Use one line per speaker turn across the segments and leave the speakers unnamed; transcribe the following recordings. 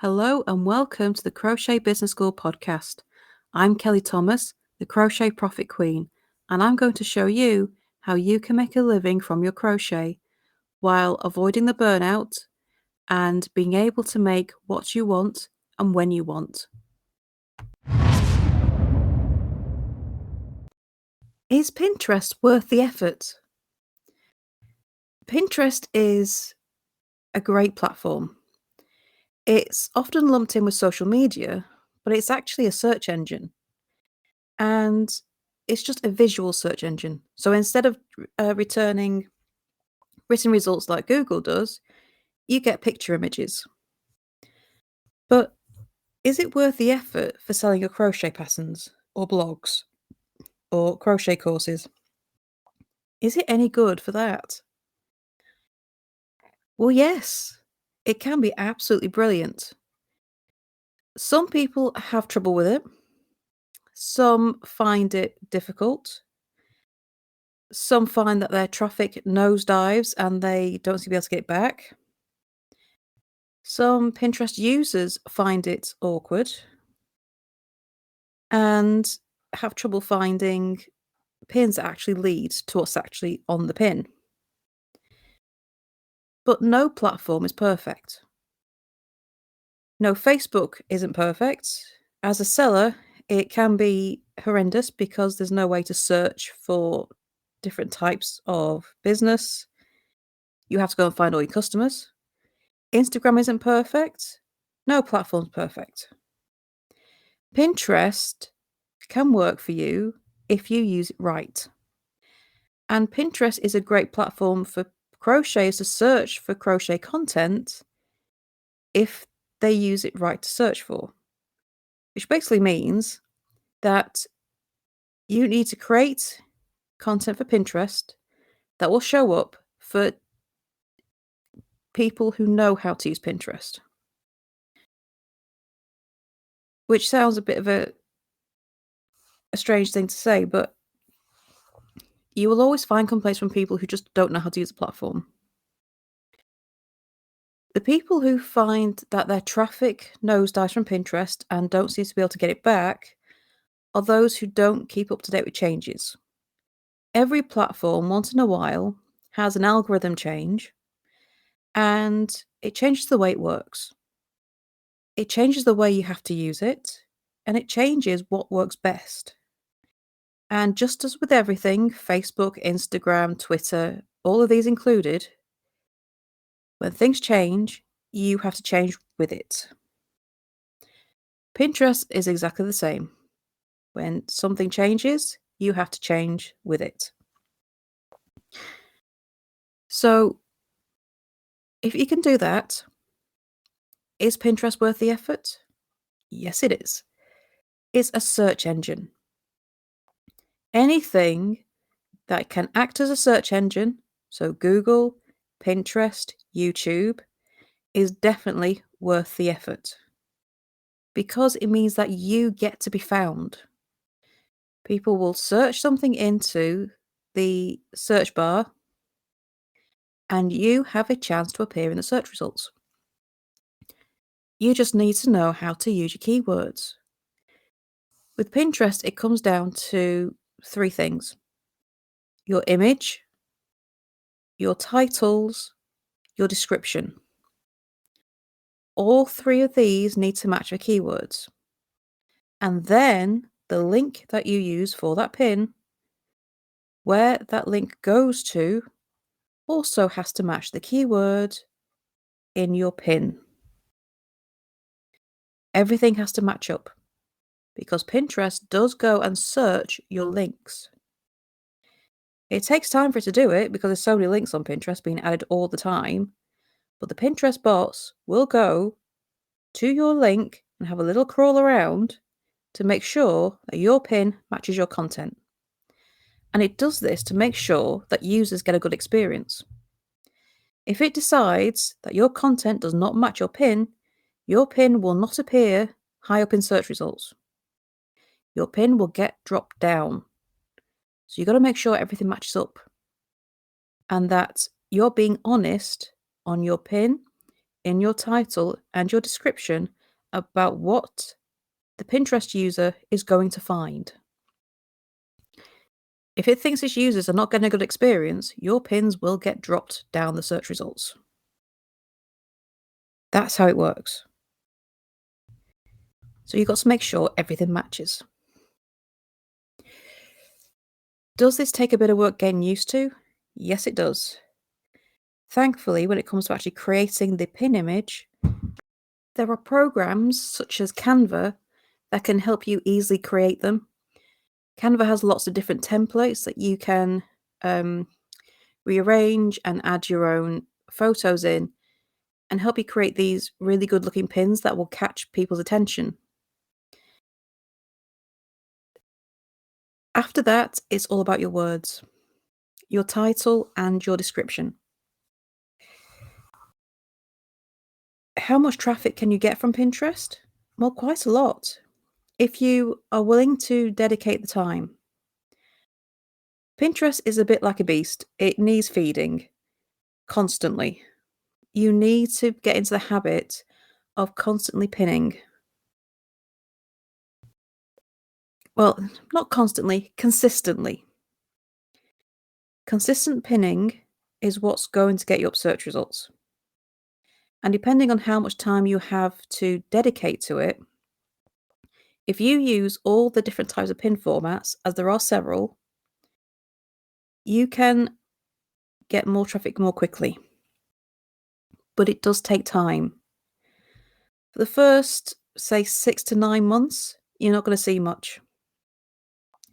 Hello and welcome to the Crochet Business School podcast. I'm Kelly Thomas, the Crochet Profit Queen, and I'm going to show you how you can make a living from your crochet while avoiding the burnout and being able to make what you want and when you want. Is Pinterest worth the effort? Pinterest is a great platform. It's often lumped in with social media, but it's actually a search engine. And it's just a visual search engine. So instead of returning written results like Google does, you get picture images. But is it worth the effort for selling your crochet patterns or blogs or crochet courses? Is it any good for that? Well, yes, it can be absolutely brilliant. Some people have trouble with it. Some find it difficult. Some find that their traffic nosedives and they don't seem to be able to get it back. Some Pinterest users find it awkward and have trouble finding pins that actually lead to what's actually on the pin. But no platform is perfect. No, Facebook isn't perfect. As a seller, it can be horrendous because there's no way to search for different types of business. You have to go and find all your customers. Instagram isn't perfect. No platform's perfect. Pinterest can work for you if you use it right. And Pinterest is a great platform for crocheters to search for crochet content if they use it right to search for, which basically means that you need to create content for Pinterest that will show up for people who know how to use Pinterest. Which sounds a bit of a strange thing to say, but you will always find complaints from people who just don't know how to use the platform. The people who find that their traffic nosedives from Pinterest and don't seem to be able to get it back are those who don't keep up to date with changes. Every platform, once in a while, has an algorithm change, and it changes the way it works. It changes the way you have to use it, and it changes what works best. And just as with everything, Facebook, Instagram, Twitter, all of these included, when things change, you have to change with it. Pinterest is exactly the same. When something changes, you have to change with it. So, if you can do that, is Pinterest worth the effort? Yes, it is. It's a search engine. Anything that can act as a search engine, so Google, Pinterest, YouTube, is definitely worth the effort because it means that you get to be found. People will search something into the search bar and you have a chance to appear in the search results. You just need to know how to use your keywords. With Pinterest, it comes down to 3 things: your image, your titles, your description. All 3 of these need to match your keywords. And then the link that you use for that pin, where that link goes to, also has to match the keyword in your pin. Everything has to match up because Pinterest does go and search your links. It takes time for it to do it because there's so many links on Pinterest being added all the time, but the Pinterest bots will go to your link and have a little crawl around to make sure that your pin matches your content. And it does this to make sure that users get a good experience. If it decides that your content does not match your pin will not appear high up in search results. Your pin will get dropped down. So you've got to make sure everything matches up and that you're being honest on your pin, in your title and your description about what the Pinterest user is going to find. If it thinks its users are not getting a good experience, your pins will get dropped down the search results. That's how it works. So you've got to make sure everything matches. Does this take a bit of work getting used to? Yes, it does. Thankfully, when it comes to actually creating the pin image, there are programs such as Canva that can help you easily create them. Canva has lots of different templates that you can rearrange and add your own photos in and help you create these really good looking pins that will catch people's attention. After that, it's all about your words, your title, and your description. How much traffic can you get from Pinterest? Well, quite a lot. If you are willing to dedicate the time. Pinterest is a bit like a beast. It needs feeding constantly. You need to get into the habit of constantly pinning. Well, not constantly, consistently. Consistent pinning is what's going to get you up search results. And depending on how much time you have to dedicate to it, if you use all the different types of pin formats, as there are several, you can get more traffic more quickly. But it does take time. For the first, say, 6 to 9 months, you're not going to see much.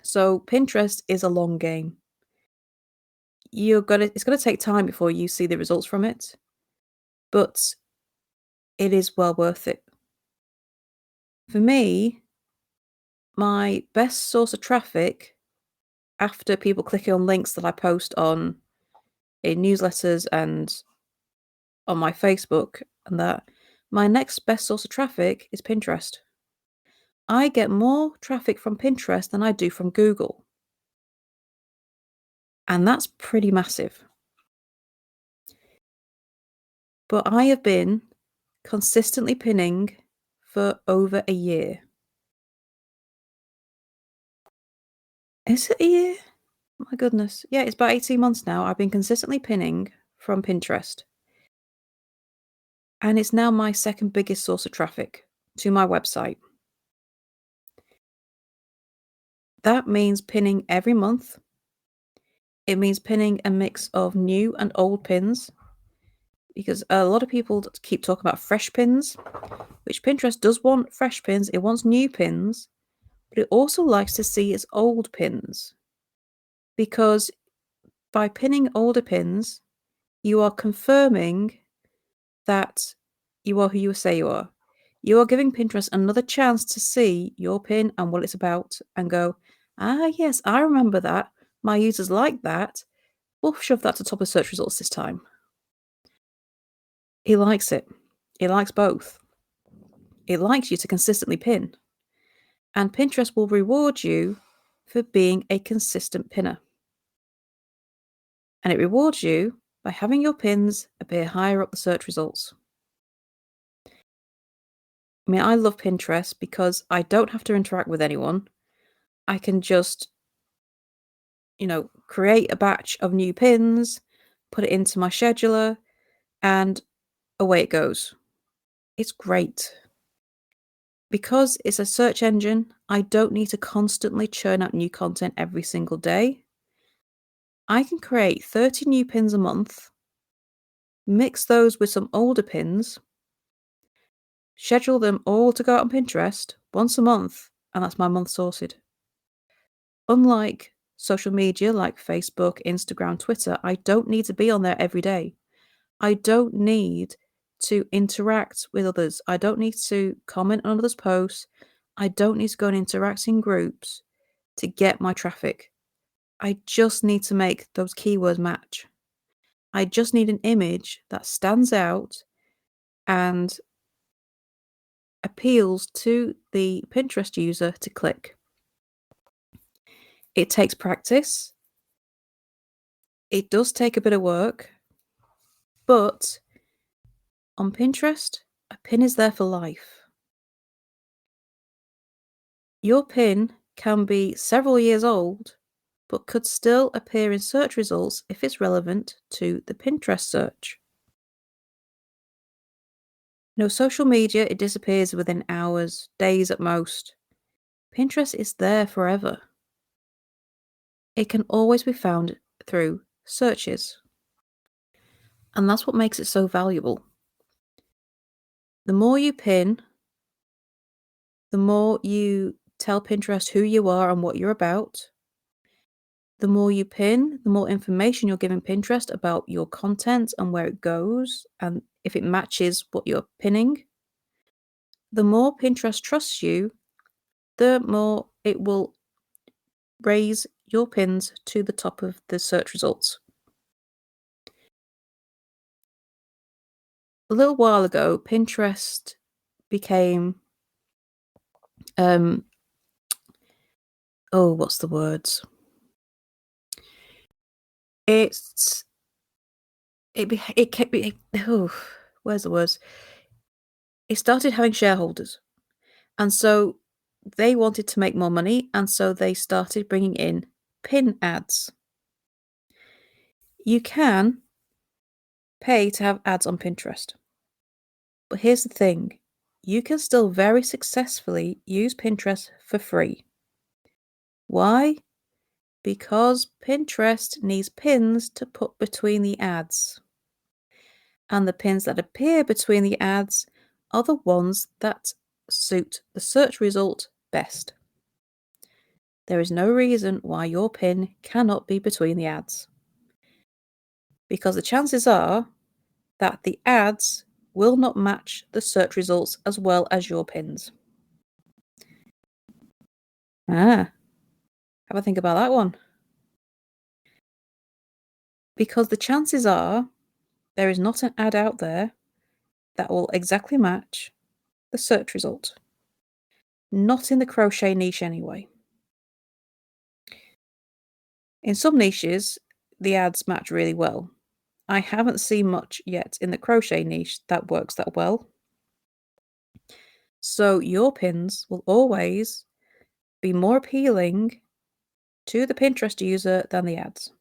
So Pinterest is a long game. It's going to take time before you see the results from it, but it is well worth it. For me, my best source of traffic after people clicking on links that I post on in newsletters and on my Facebook and that, my next best source of traffic is Pinterest. I get more traffic from Pinterest than I do from Google. And that's pretty massive. But I have been consistently pinning for over a year. Is it a year? My goodness. Yeah, it's about 18 months now. I've been consistently pinning from Pinterest. And it's now my second biggest source of traffic to my website. That means pinning every month. It means pinning a mix of new and old pins because a lot of people keep talking about fresh pins, which Pinterest does want fresh pins. It wants new pins, but it also likes to see its old pins because by pinning older pins, you are confirming that you are who you say you are. You are giving Pinterest another chance to see your pin and what it's about and go, yes, I remember that. My users like that. We'll shove that to top of search results this time. He likes it. He likes both. It likes you to consistently pin. And Pinterest will reward you for being a consistent pinner. And it rewards you by having your pins appear higher up the search results. I mean, I love Pinterest because I don't have to interact with anyone. I can just, create a batch of new pins, put it into my scheduler, and away it goes. It's great. Because it's a search engine, I don't need to constantly churn out new content every single day. I can create 30 new pins a month, mix those with some older pins, schedule them all to go out on Pinterest once a month, and that's my month sorted. Unlike social media like Facebook, Instagram, Twitter, I don't need to be on there every day. I don't need to interact with others. I don't need to comment on others' posts. I don't need to go and interact in groups to get my traffic. I just need to make those keywords match. I just need an image that stands out and appeals to the Pinterest user to click. It takes practice. It does take a bit of work, but On Pinterest, a pin is there for life. Your pin can be several years old, but could still appear in search results if it's relevant to the Pinterest search. No social media, it disappears within hours, days at most. Pinterest is there forever. It can always be found through searches. And that's what makes it so valuable. The more you pin, the more you tell Pinterest who you are and what you're about. The more you pin, the more information you're giving Pinterest about your content and where it goes, and if it matches what you're pinning. The more Pinterest trusts you, the more it will raise your pins to the top of the search results. A little while ago, Pinterest became what's the words? It's it kept where's the words? It started having shareholders, and so they wanted to make more money, and so they started bringing in pin ads. You can pay to have ads on Pinterest, but here's the thing: you can still very successfully use Pinterest for free. Why? Because Pinterest needs pins to put between the ads. And the pins that appear between the ads are the ones that suit the search result best. There is no reason why your pin cannot be between the ads, because the chances are that the ads will not match the search results as well as your pins. Have a think about that one. Because the chances are there is not an ad out there that will exactly match the search result. Not in the crochet niche anyway. In some niches, the ads match really well. I haven't seen much yet in the crochet niche that works that well. So your pins will always be more appealing to the Pinterest user than the ads.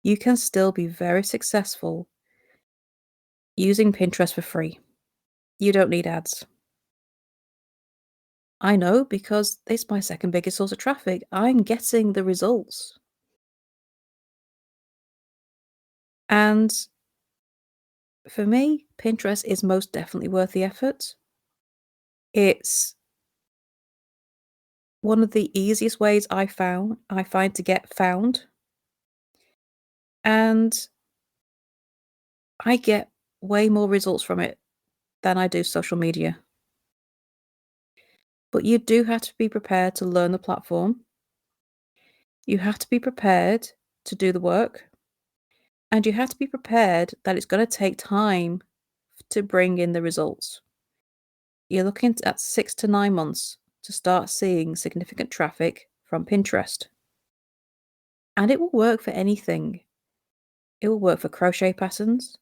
You can still be very successful using Pinterest for free. You don't need ads. I know, because it's my second biggest source of traffic. I'm getting the results. And for me, Pinterest is most definitely worth the effort. It's one of the easiest ways I find to get found. And I get way more results from it than I do social media. But you do have to be prepared to learn the platform. You have to be prepared to do the work. And you have to be prepared that it's going to take time to bring in the results. You're looking at 6 to 9 months to start seeing significant traffic from Pinterest. And it will work for anything. It will work for crochet patterns.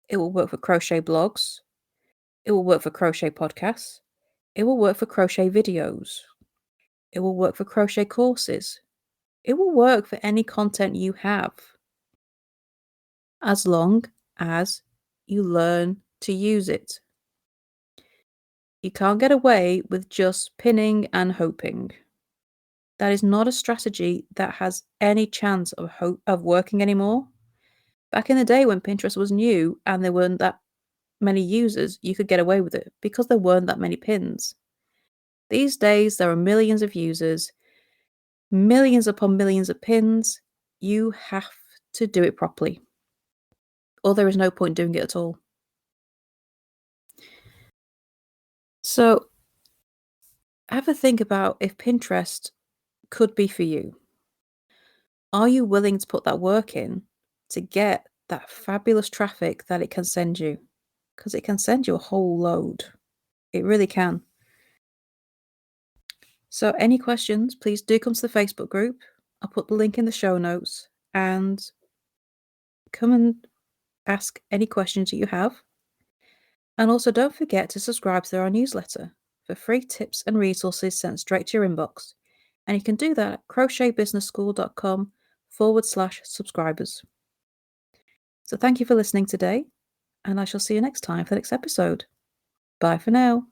It will work for crochet blogs. It will work for crochet podcasts. It will work for crochet videos. It will work for crochet courses. It will work for any content you have, as long as you learn to use it. You can't get away with just pinning and hoping. That is not a strategy that has any chance of working anymore. Back in the day when Pinterest was new and there weren't that many users, you could get away with it because there weren't that many pins. These days, there are millions of users, millions upon millions of pins. You have to do it properly, or there is no point doing it at all. So, have a think about if Pinterest could be for you. Are you willing to put that work in to get that fabulous traffic that it can send you? Because it can send you a whole load. It really can. So, any questions, please do come to the Facebook group. I'll put the link in the show notes, and come and ask any questions that you have. And also don't forget to subscribe to our newsletter for free tips and resources sent straight to your inbox. And you can do that at crochetbusinessschool.com/subscribers. So thank you for listening today, and I shall see you next time for the next episode. Bye for now.